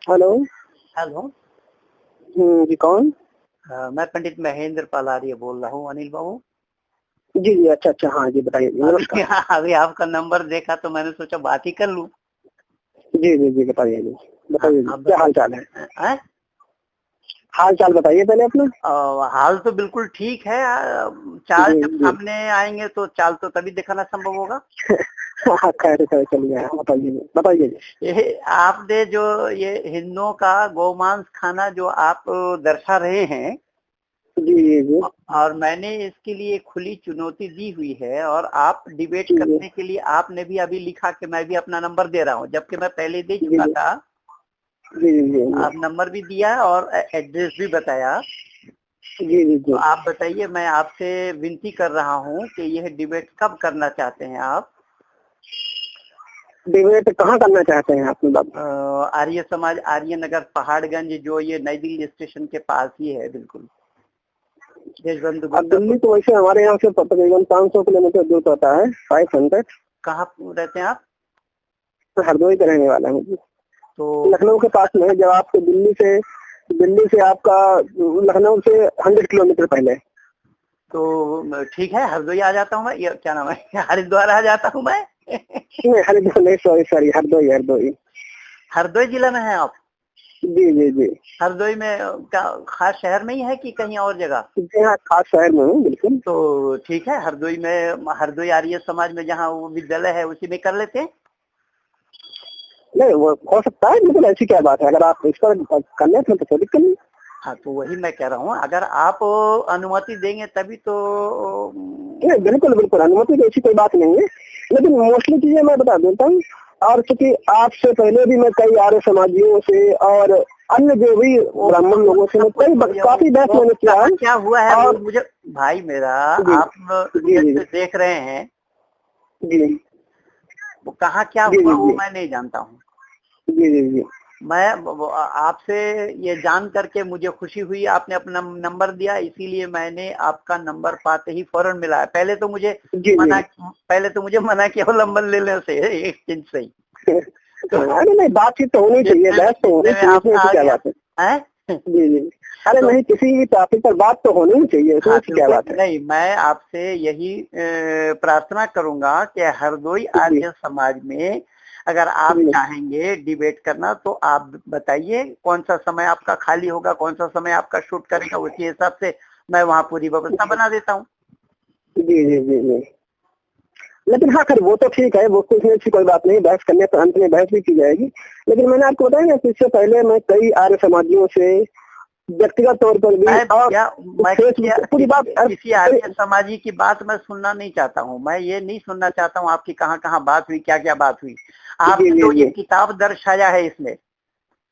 Hello. Hello. जी कौन? मैं पंडित महेंद्र पालारिया बोल रहा हूँ, अनिल बाबू। जी जी, अच्छा अच्छा, हाँ जी, बताइए जी, नमस्कार। अभी आपका नंबर देखा तो मैंने सोचा बात ही कर लूँ। जी जी जी, बताइए जी, हाँ, बताइए जी, आप क्या हाल चाल है? हैं? हाल चाल बताइए पहले अपना। हाल तो बिल्कुल ठीक है। चाल जी जब जी। सामने आएंगे तो चाल तो तभी दिखाना संभव होगा। हाँ, खैर खैर, चलिए, हाँ, बताइए जी, बताइए जी। ये आपने जो ये हिंदुओं का गोमांस खाना जो आप दर्शा रहे हैं, जी जी जी और मैंने इसके लिए खुली चुनौती दी हुई है, और आप डिबेट जी करने के लिए आपने भी अभी लिखा कि मैं भी अपना नंबर दे रहा हूँ, जबकि मैं पहले दे जी चुका जी था। जी जी जी आप नंबर भी दिया और एड्रेस भी बताया। जी जी तो जी। आप बताइए, मैं आपसे विनती कर रहा हूँ कि यह डिबेट कब करना चाहते हैं आप? डिबेट कहाँ करना चाहते हैं आपने बात? आर्य समाज, आर्य नगर, पहाड़गंज, जो ये नई दिल्ली स्टेशन के पास ही है, बिल्कुल देशबंधु अब गुप्ता। दिल्ली तो वैसे हमारे यहाँ से तकरीबन 500 किलोमीटर दूर पड़ता है, 500। कहाँ रहते हैं आप? तो हरदोई के रहने वाला हूँ जी। तो लखनऊ के पास में है। जब आपको दिल्ली से आपका लखनऊ से 100 किलोमीटर पहले। तो ठीक है, हरदोई आ जाता हूँ मैं। ये क्या नाम है, हरिद्वार आ जाता हूँ मैं। नहीं, हरिद्वार नहीं, सॉरी सॉरी, हरदोई हरदोई। हरदोई जिला में है आप? जी जी जी। हरदोई में क्या खास शहर में ही है कि कहीं और जगह? जी हाँ, खास शहर में हूँ, बिल्कुल। तो ठीक है, हरदोई में, हरदोई आर्य समाज में जहाँ वो विद्यालय है उसी में कर लेते हैं। नहीं, वो हो सकता है, बिल्कुल, ऐसी क्या बात है, अगर आप इस पर करने थे तो कोई दिक्कत नहीं। हाँ, तो वही मैं कह रहा हूँ, अगर आप अनुमति देंगे तभी तो। नहीं, बिल्कुल बिल्कुल, अनुमति की ऐसी कोई बात नहीं है। लेकिन मोस्टली चीजें मैं बता देता हूँ। और चूंकि आपसे पहले भी मैं कई आर्य समाजियों से और अन्य जो भी ब्राह्मण लोगों से मैं काफी बहस मैंने किया है। क्या हुआ है वो और मुझे, भाई मेरा, जी आप जी नेट जी पे देख रहे हैं, जी वो कहाँ क्या जी हुआ जी वो जी मैं नहीं जानता हूँ। जी जी जी मैं आपसे ये जान करके मुझे खुशी हुई, आपने अपना नंबर दिया, इसीलिए मैंने आपका नंबर पाते ही फौरन मिला। पहले तो मुझे जी जी। मना किया नंबर लेने से, एक इंच से ही। अरे नहीं, बातचीत तो होनी चाहिए, बहस तो होनी चाहिए, इसमें आ ऐसी क्या गया बात है? है। जी जी। अरे तो नहीं, किसी भी टॉपिक पर बात तो होनी ही चाहिए, इसमें हाँ, ऐसी क्या बात है? नहीं, मैं आपसे यही प्रार्थना करूंगा कि हरदोई जी आर्य समाज में अगर आप जी चाहेंगे डिबेट करना तो आप बताइए कौन सा समय आपका खाली होगा, कौन सा समय आपका शूट करेगा, उसी हिसाब से मैं वहाँ पूरी व्यवस्था बना देता हूँ। जी जी जी जी। लेकिन हाँ, खैर वो तो ठीक है, वो कुछ ऐसी कोई बात नहीं, बहस करने पर अंत में बहस भी की जाएगी। लेकिन मैंने आपको बताया ना कि इससे पहले मैं कई आर्य समाजियों से व्यक्तिगत तौर पर भी और फेसबुक पूरी बात। किसी आर्य समाजी की बात मैं सुनना नहीं चाहता हूँ। मैं ये नहीं सुनना चाहता हूँ आपकी कहाँ कहाँ बात हुई, क्या क्या बात हुई। आपने तो ये किताब दर्शाया है इसमें।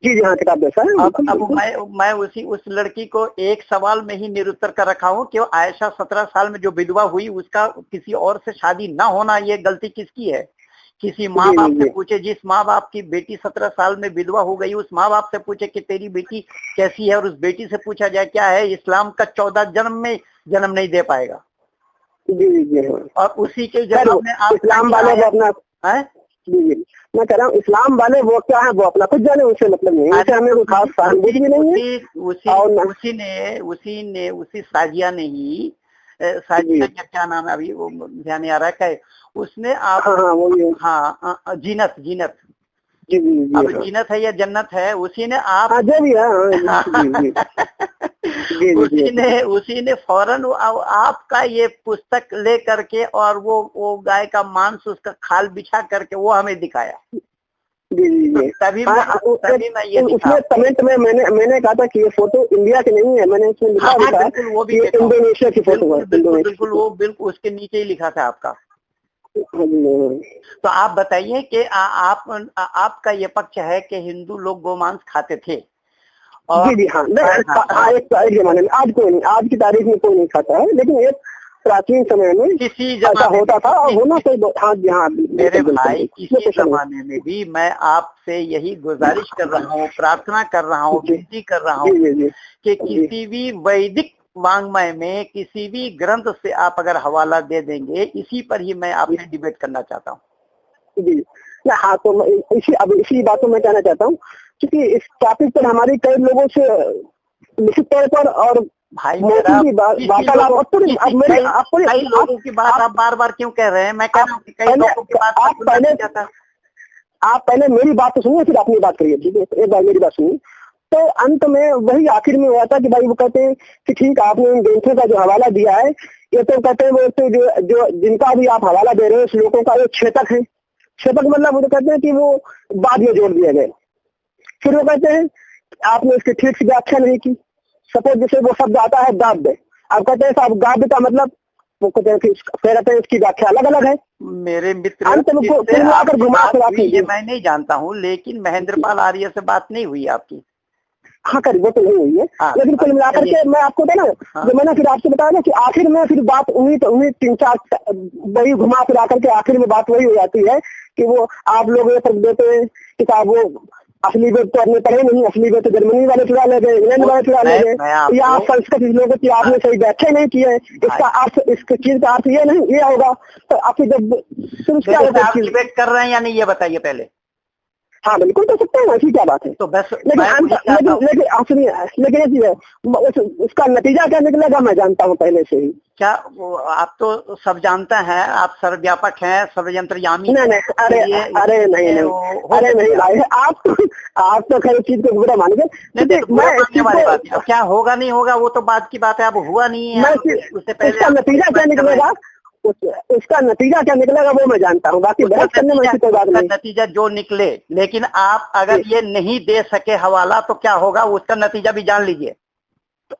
जी जी, हाँ, किताब जैसा है। अब मैं उस लड़की को एक सवाल में ही निरुत्तर कर रखा हूँ कि आयशा 17 साल में जो विधवा हुई, उसका किसी और से शादी ना होना, ये गलती किसकी है? किसी माँ बाप से पूछे, जिस माँ बाप की बेटी 17 साल में विधवा हो गई, उस माँ बाप से पूछे कि तेरी बेटी कैसी है, और उस बेटी से पूछा जाए क्या है, इस्लाम का 14 जन्म में जन्म नहीं दे पाएगा। जी जी जी। और उसी के जवाब में आप इस्लाम वाले वो अपना है। जी जी, मैं कह रहा हूँ, इस्लाम वाले वो क्या है, वो अपना खुद जाने, उससे मतलब नहीं है, उसे हमें कोई खास सहानुभूति भी नहीं है। उसी साजिया ने ही, साजिया का क्या नाम है अभी वो ध्यान नहीं आ रहा है, क्या उसने आप, हाँ, जीनत जीनत, जी जी जी, अब जीनत है या जन्नत है, उसी ने आप, जो भी है, उसी ने फौरन आपका ये पुस्तक ले करके और वो गाय का मांस, उसका खाल बिछा करके वो हमें दिखाया। जी जी जी। तभी मैं ये उसमें कमेंट में मैंने कहा था कि ये फोटो इंडिया की नहीं है, मैंने उसमें लिखा था वो भी इंडोनेशिया की फोटो है। बिल्कुल वो बिल्कुल उसके नीचे ही लिखा था आपका। तो आप बताइए कि आपका ये पक्ष है कि हिंदू लोग गोमांस खाते थे? और जी जी, हाँ, एक जमाने में, आज कोई नहीं, आज की तारीख में कोई नहीं खाता है, लेकिन एक प्राचीन समय में किसी ऐसा होता था और होना कोई। हाँ जी, हाँ, मेरे भाई, किसी जमाने में भी मैं आपसे यही गुजारिश कर रहा हूँ, प्रार्थना कर रहा हूँ, विनती कर रहा हूँ कि किसी भी वैदिक वांग्मय में, किसी भी ग्रंथ से आप अगर हवाला दे देंगे, इसी पर ही मैं आपसे डिबेट करना चाहता हूँ। जी, हाँ, तो इसी बात को मैं कहना चाहता हूँ क्योंकि इस टॉपिक पर हमारी कई लोगों से लिखित तौर पर और भाई मेरा वार्तालाप कई लोगों की बात आप बार बार क्यों कह रहे हैं? मैं कह रहा हूँ कि कई लोगों की बात आप पहले मेरी बात तो सुनिए, फिर अपनी बात करिए, ठीक है? एक बार मेरी बात सुनिए। तो अंत में वही आखिर में हुआ था कि भाई वो कहते हैं कि ठीक आपने उन ग्रंथों का जो हवाला दिया है, ये तो कहते हैं वो तो जो जिनका भी आप हवाला दे रहे हो श्लोकों का वो क्षेपक है। क्षेपक मतलब वो तो कहते हैं कि वो बाद में जोड़ दिए गए। फिर वो कहते हैं आपने इसकी ठीक से व्याख्या नहीं की। सपोज जैसे वो शब्द आता है गाव्य, आप कहते हैं साहब गाव्य का मतलब, वो कहते हैं कि इसकी व्याख्या अलग अलग है। मेरे मित्र ये मैं नहीं जानता हूँ, लेकिन महेंद्रपाल आर्य से बात नहीं हुई आपकी? हाँ करी, वो तो नहीं हुई है। लेकिन कुल मिलाकर के मैं आपको बताया ना, जो मैंने फिर आपसे बताया ना कि आखिर में फिर बात उन्हीं 3-4 वही घुमा फिरा करके आखिर में बात वही हो जाती है कि वो आप लोग ये सब देते हैं किताब, वो असली वेद तो आपने पढ़े नहीं, असली वेद तो जर्मनी वाले चुरा ले गए, इंग्लैंड वाले चुरा ले गए, या संस्कृत लोगों की आपने सही व्याख्या नहीं की है। इसका अर्थ, इसके चीज का अर्थ ये नहीं, ये होगा तो आपकी जब डिबेट कर रहे हैं या नहीं ये बताइए पहले। हाँ बिल्कुल कर सकते हैं, ऐसी क्या बात है। तो बस लेकिन आप सुनिए, लेकिन ये चीज है उसका नतीजा क्या निकलेगा मैं जानता हूँ पहले से ही। क्या आप तो सब जानते हैं, आप सर्वव्यापक हैं, सर्वयंत्रयामी। नहीं, अरे नहीं भाई, आप तो खैर चीज को बुरा मान गए। क्या होगा नहीं होगा वो तो बात की बात है, अब हुआ नहीं है उससे पहले। उसका नतीजा क्या निकलेगा, उसका नतीजा क्या निकलेगा वो मैं जानता हूँ, बाकी बहस करने में कोई बात नहीं। नतीजा जो निकले, लेकिन आप अगर ये नहीं दे सके हवाला तो क्या होगा उसका नतीजा भी जान लीजिए।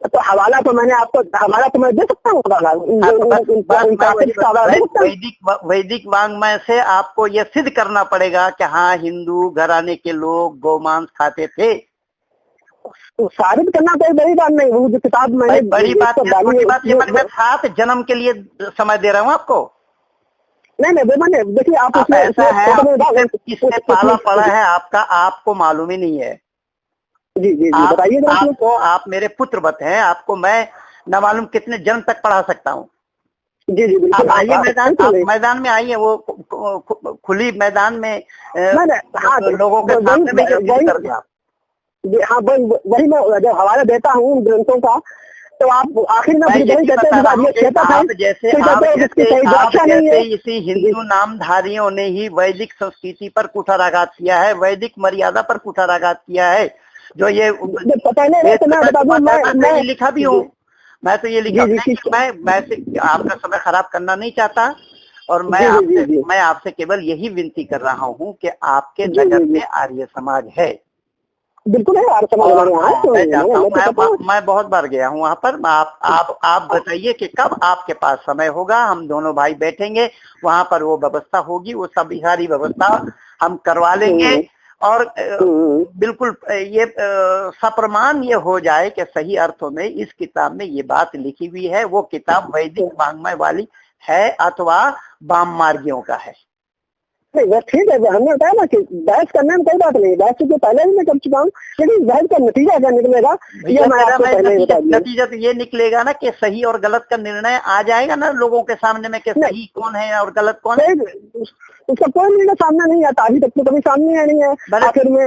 तो हवाला तो मैंने आपको, हवाला तो मैं दे सकता हूँ। वैदिक वांग्मय से आपको ये सिद्ध करना पड़ेगा कि हाँ हिंदू घराने के लोग गोमांस खाते थे। साबित करना कोई बड़ी बात नहीं, वो जो किताब मैंने बड़ी बात ये मैं 7 जन्म के लिए समय दे रहा हूँ आपको। नहीं वो मैंने देखिए आप ऐसा है किसने पाला पड़ा है आपका, आपको मालूम ही नहीं है। जी बताइए आपको, आप मेरे पुत्रवत हैं, आपको मैं न मालूम कितने जन्म तक पढ़ा सकता हूँ। जी आप आइए मैदान में आइए, वो खुली मैदान में लोगों के सामने हाँ वही मैं जब हवाला देता हूँ ग्रंथों का, तो आप आखिर में जैसे इसी हिंदू नामधारियों ने ही वैदिक संस्कृति पर कुठाराघात किया है, वैदिक मर्यादा पर कुठाराघात किया है। जो ये पता नहीं, मैं लिखा भी हूँ, मैं तो ये लिखा मैं आपका समय खराब करना नहीं चाहता, और मैं आपसे केवल यही विनती कर रहा हूँ कि आपके नगर में आर्य समाज है। बिल्कुल है, मैं बहुत बार गया हूँ वहाँ पर। आप बताइए कि कब आपके पास समय होगा, हम दोनों भाई बैठेंगे वहाँ पर, वो व्यवस्था होगी, वो सब सारी व्यवस्था हम करवा लेंगे, और बिल्कुल ये सप्रमाण ये हो जाए कि सही अर्थों में इस किताब में ये बात लिखी हुई है, वो किताब वैदिक वांग्मय वाली है अथवा वाम मार्गियों का है। नहीं बस ठीक है, हमने बताया ना कि बहस करने में कोई बात नहीं, बहस तो पहले ही मैं कर चुका हूँ, लेकिन बहस का नतीजा क्या निकलेगा ये मैं आपको पहले ही बता दिया। नतीजा तो ये निकलेगा ना कि सही और गलत का निर्णय आ जाएगा ना लोगों के सामने में कि सही कौन है और गलत कौन है। उसका कोई निर्णय सामने नहीं आता, अभी तक तो कभी सामने नहीं है। आखिर में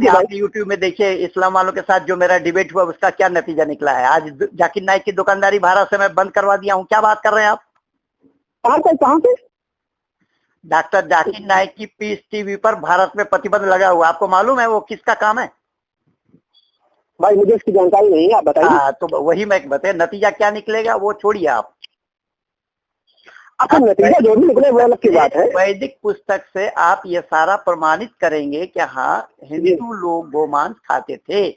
आप यूट्यूब में देखिए इस्लाम वालों के साथ जो मेरा डिबेट हुआ उसका क्या नतीजा निकला है। आज जाकिर नाइक की दुकानदारी भारत से मैं बंद करवा दिया हूँ। क्या बात कर रहे हैं आप? कहाँ पे? डॉक्टर जाकिर नाइक की पीस टीवी पर भारत में प्रतिबंध लगा हुआ, आपको मालूम है वो किसका काम है? भाई मुझे इसकी जानकारी नहीं है, आप बताइए। तो वही मैं बताए, नतीजा क्या निकलेगा वो छोड़िए आप। अच्छा नतीजा जो भी निकले वो अलग की बात है। वैदिक पुस्तक से आप ये सारा प्रमाणित करेंगे कि हाँ हिंदू लोग गोमांस खाते थे,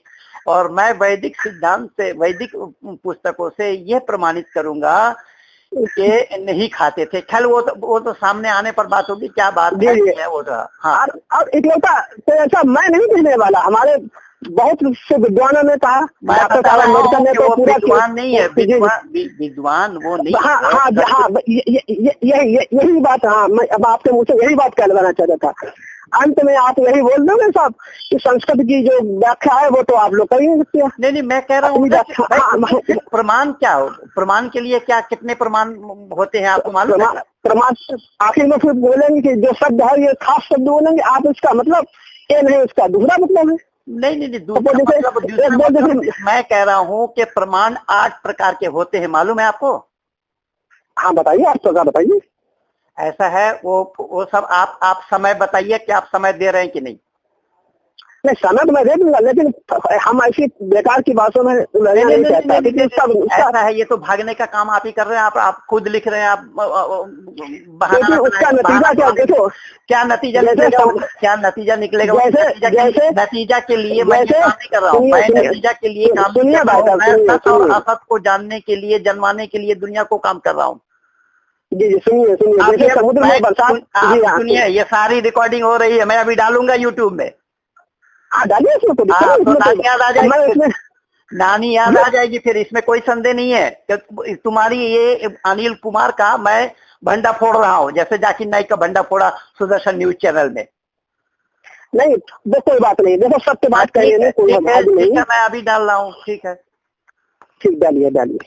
और मैं वैदिक सिद्धांत से, वैदिक पुस्तकों से यह प्रमाणित करूंगा के नहीं खाते थे। खैर वो तो सामने आने पर बात होगी, क्या बात है वो तो। हाँ और इकलौता तो ऐसा मैं नहीं कहने वाला, हमारे बहुत से विद्वानों ने कहा, विद्वान नहीं है, विद्वान वो नहीं। हाँ यही बात, हाँ मैं अब आपके मुँह से यही बात कहलवाना चाह रहा था। अंत में आप यही बोल दोगे साहब कि संस्कृत की जो व्याख्या है वो तो आप लोग कर ही नहीं सकते। नहीं मैं कह रहा हूँ प्रमाण क्या हो, प्रमाण के लिए क्या कितने प्रमाण होते हैं आपको मालूम है? प्रमाण आखिर में फिर बोलेंगे कि जो शब्द है ये खास शब्द बोलेंगे आप, इसका मतलब ये नहीं उसका दूसरा मतलब है। नहीं नहीं नहीं, तो दूसरा जैसे मतलब दूसरा एक बोल मतलब जैसे, मैं कह रहा हूँ कि प्रमाण 8 प्रकार के होते हैं, मालूम है आपको? हाँ बताइए, आप तो बताइए। ऐसा है, वो सब आप समय बताइए कि आप समय दे रहे हैं कि नहीं। नहीं समय तो मैं दे दूंगा, लेकिन हम ऐसी बेकार की बातों में उलझना नहीं नहीं चाहता, क्योंकि ऐसा है, ये तो भागने का काम आप ही कर रहे हैं, आप खुद लिख रहे हैं, आप बहाना लेकिन उसका नतीजा क्या, देखो क्या नतीजा जैसे निकलेगा, क्या नतीजा निकलेगा? नतीजा के लिए मैं ये काम नहीं कर रहा हूँ, मैं नतीजा के लिए काम नहीं कर रहा हूँ, मैं सत्य और असत को जानने के लिए, जनवाने के लिए दुनिया को काम कर रहा हूँ। जी जी सुनिए सुनिए, जैसे समुद्र में बरसात, सुनिए, ये सारी रिकॉर्डिंग हो रही है, मैं अभी डालूंगा यूट्यूब में। डालिए इसमें तो तो नानी याद आ जाएगी, नानी याद जी। आ जाएगी, फिर इसमें कोई संदेह नहीं है कि तुम्हारी ये अनिल कुमार का मैं भंडा फोड़ रहा हूँ, जैसे जाकिर नाइक का भंडा फोड़ा सुदर्शन न्यूज चैनल में। नहीं वो कोई बात नहीं, देखो सत्य बात कहिए, कोई बात नहीं। मैं अभी डाल रहा हूँ, ठीक है, ठीक, डालिए डालिए।